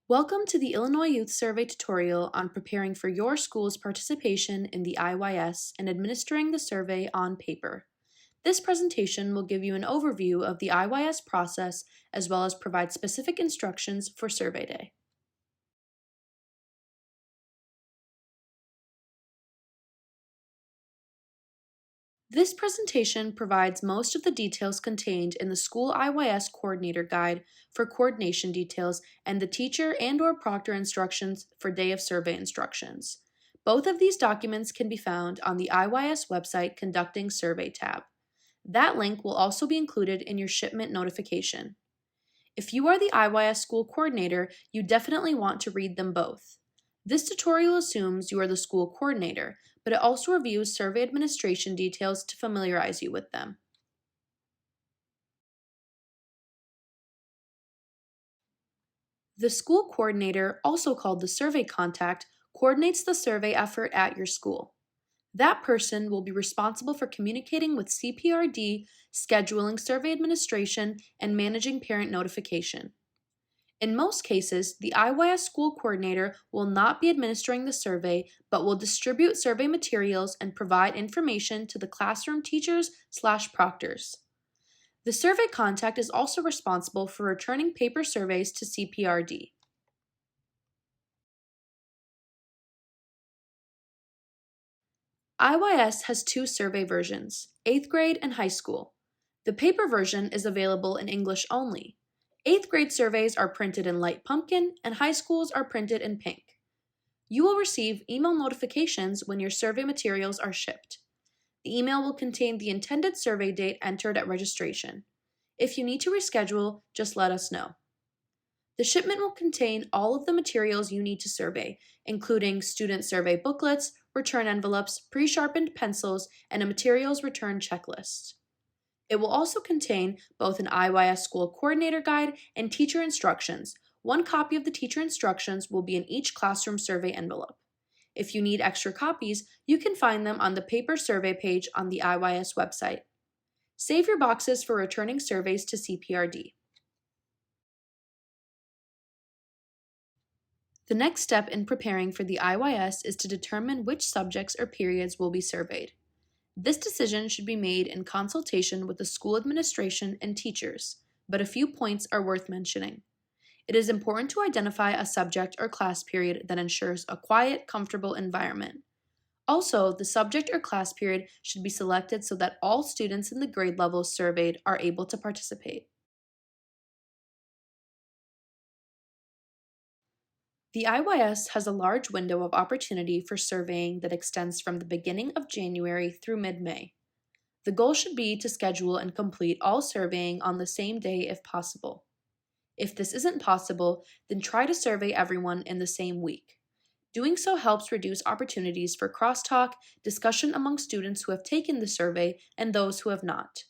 Welcome to the Illinois Youth Survey tutorial on preparing for your school's participation in the IYS and administering the survey on paper. This presentation will give you an overview of the IYS process as well as provide specific instructions for survey day. This presentation provides most of the details contained in the School IYS Coordinator Guide for coordination details and the Teacher and/or Proctor Instructions for Day of Survey instructions. Both of these documents can be found on the IYS website Conducting Survey tab. That link will also be included in your shipment notification. If you are the IYS School Coordinator, you definitely want to read them both. This tutorial assumes you are the school coordinator, but it also reviews survey administration details to familiarize you with them. The school coordinator, also called the survey contact, coordinates the survey effort at your school. That person will be responsible for communicating with CPRD, scheduling survey administration, and managing parent notification. In most cases, the IYS school coordinator will not be administering the survey, but will distribute survey materials and provide information to the classroom teachers/proctors. The survey contact is also responsible for returning paper surveys to CPRD. IYS has two survey versions, 8th grade and high school. The paper version is available in English only. 8th grade surveys are printed in light pumpkin and high schools are printed in pink. You will receive email notifications when your survey materials are shipped. The email will contain the intended survey date entered at registration. If you need to reschedule, just let us know. The shipment will contain all of the materials you need to survey, including student survey booklets, return envelopes, pre-sharpened pencils, and a materials return checklist. It will also contain both an IYS School Coordinator Guide and teacher instructions. One copy of the teacher instructions will be in each classroom survey envelope. If you need extra copies, you can find them on the paper survey page on the IYS website. Save your boxes for returning surveys to CPRD. The next step in preparing for the IYS is to determine which subjects or periods will be surveyed. This decision should be made in consultation with the school administration and teachers, but a few points are worth mentioning. It is important to identify a subject or class period that ensures a quiet, comfortable environment. Also, the subject or class period should be selected so that all students in the grade levels surveyed are able to participate. The IYS has a large window of opportunity for surveying that extends from the beginning of January through mid-May. The goal should be to schedule and complete all surveying on the same day if possible. If this isn't possible, then try to survey everyone in the same week. Doing so helps reduce opportunities for crosstalk, discussion among students who have taken the survey and those who have not.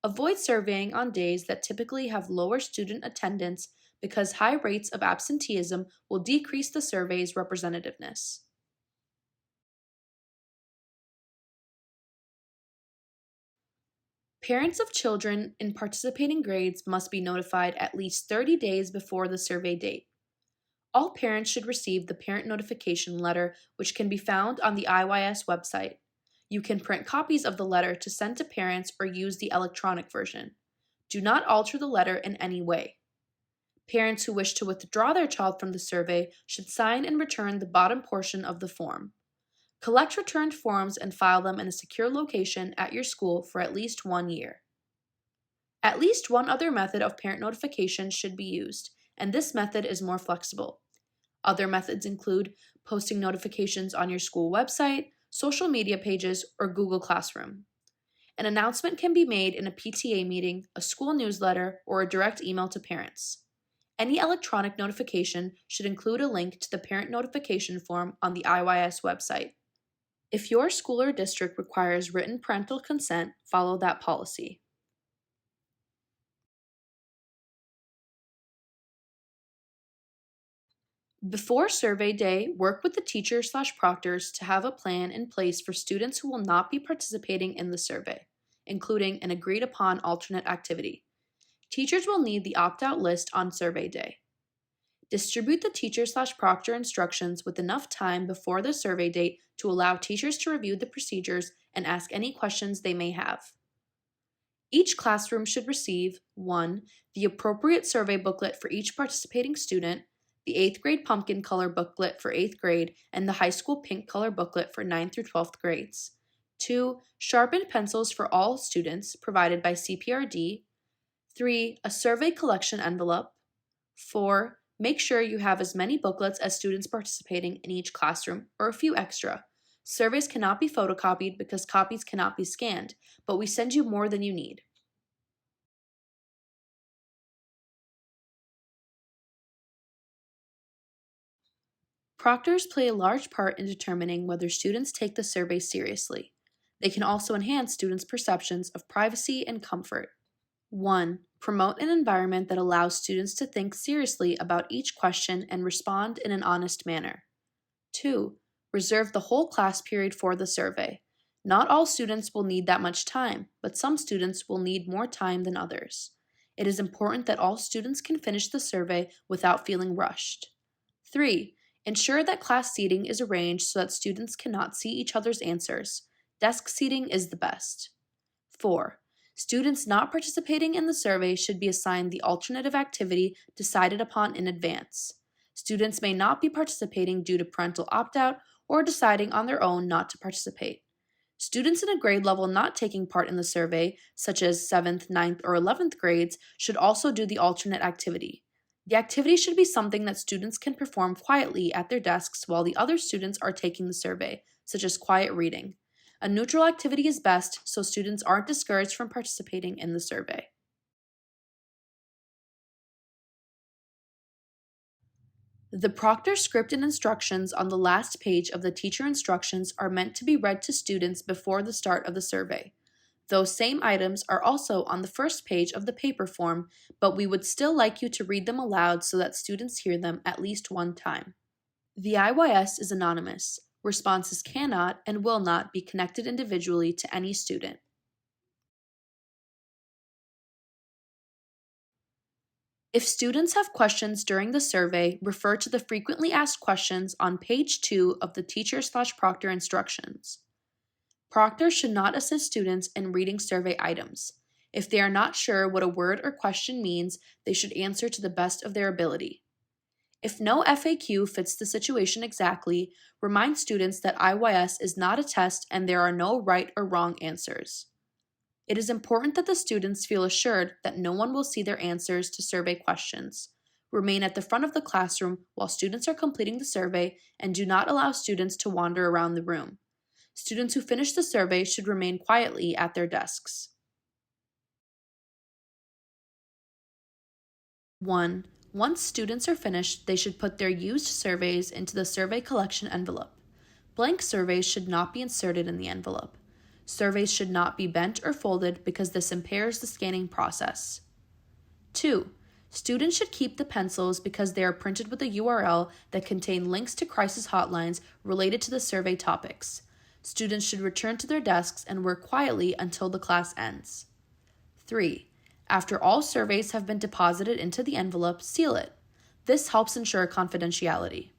Avoid surveying on days that typically have lower student attendance because high rates of absenteeism will decrease the survey's representativeness. Parents of children in participating grades must be notified at least 30 days before the survey date. All parents should receive the parent notification letter, which can be found on the IYS website. You can print copies of the letter to send to parents or use the electronic version. Do not alter the letter in any way. Parents who wish to withdraw their child from the survey should sign and return the bottom portion of the form. Collect returned forms and file them in a secure location at your school for at least 1 year. At least one other method of parent notification should be used, and this method is more flexible. Other methods include posting notifications on your school website, social media pages, or Google Classroom. An announcement can be made in a PTA meeting, a school newsletter, or a direct email to parents. Any electronic notification should include a link to the parent notification form on the IYS website. If your school or district requires written parental consent, follow that policy. Before survey day, work with the teachers/proctors to have a plan in place for students who will not be participating in the survey, including an agreed-upon alternate activity. Teachers will need the opt-out list on survey day. Distribute the teacher/proctor instructions with enough time before the survey date to allow teachers to review the procedures and ask any questions they may have. Each classroom should receive 1. The appropriate survey booklet for each participating student, the 8th grade pumpkin color booklet for 8th grade, and the high school pink color booklet for 9th through 12th grades. 2. Sharpened pencils for all students, provided by CPRD. 3. A survey collection envelope. 4. Make sure you have as many booklets as students participating in each classroom, or a few extra. Surveys cannot be photocopied because copies cannot be scanned, but we send you more than you need. Proctors play a large part in determining whether students take the survey seriously. They can also enhance students' perceptions of privacy and comfort. 1. Promote an environment that allows students to think seriously about each question and respond in an honest manner. 2. Reserve the whole class period for the survey. Not all students will need that much time, but some students will need more time than others. It is important that all students can finish the survey without feeling rushed. 3. Ensure that class seating is arranged so that students cannot see each other's answers. Desk seating is the best. 4. Students not participating in the survey should be assigned the alternative activity decided upon in advance. Students may not be participating due to parental opt-out or deciding on their own not to participate. Students in a grade level not taking part in the survey, such as 7th, 9th, or 11th grades, should also do the alternate activity. The activity should be something that students can perform quietly at their desks while the other students are taking the survey, such as quiet reading. A neutral activity is best so students aren't discouraged from participating in the survey. The Proctor script and instructions on the last page of the teacher instructions are meant to be read to students before the start of the survey. Those same items are also on the first page of the paper form, but we would still like you to read them aloud so that students hear them at least one time. The IYS is anonymous. Responses cannot and will not be connected individually to any student. If students have questions during the survey, refer to the frequently asked questions on page 2 of the teacher/proctor instructions. Proctors should not assist students in reading survey items. If they are not sure what a word or question means, they should answer to the best of their ability. If no FAQ fits the situation exactly, remind students that IYS is not a test and there are no right or wrong answers. It is important that the students feel assured that no one will see their answers to survey questions. Remain at the front of the classroom while students are completing the survey and do not allow students to wander around the room. Students who finish the survey should remain quietly at their desks. 1. Once students are finished, they should put their used surveys into the survey collection envelope. Blank surveys should not be inserted in the envelope. Surveys should not be bent or folded because this impairs the scanning process. 2. Students should keep the pencils because they are printed with a URL that contain links to crisis hotlines related to the survey topics. Students should return to their desks and work quietly until the class ends. 3. After all surveys have been deposited into the envelope, seal it. This helps ensure confidentiality.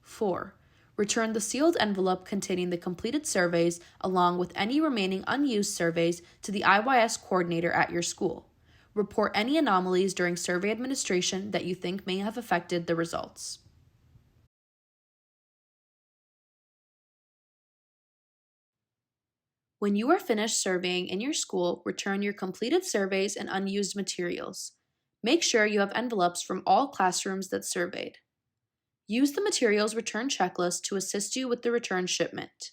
4. Return the sealed envelope containing the completed surveys along with any remaining unused surveys to the IYS coordinator at your school. Report any anomalies during survey administration that you think may have affected the results. When you are finished surveying in your school, return your completed surveys and unused materials. Make sure you have envelopes from all classrooms that surveyed. Use the materials return checklist to assist you with the return shipment.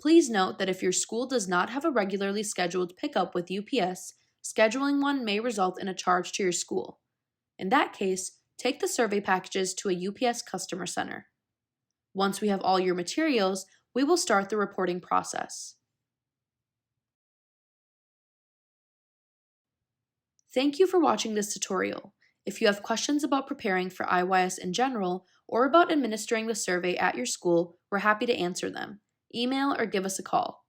Please note that if your school does not have a regularly scheduled pickup with UPS, scheduling one may result in a charge to your school. In that case, take the survey packages to a UPS customer center. Once we have all your materials, we will start the reporting process. Thank you for watching this tutorial. If you have questions about preparing for IYS in general, or about administering the survey at your school, we're happy to answer them. Email or give us a call.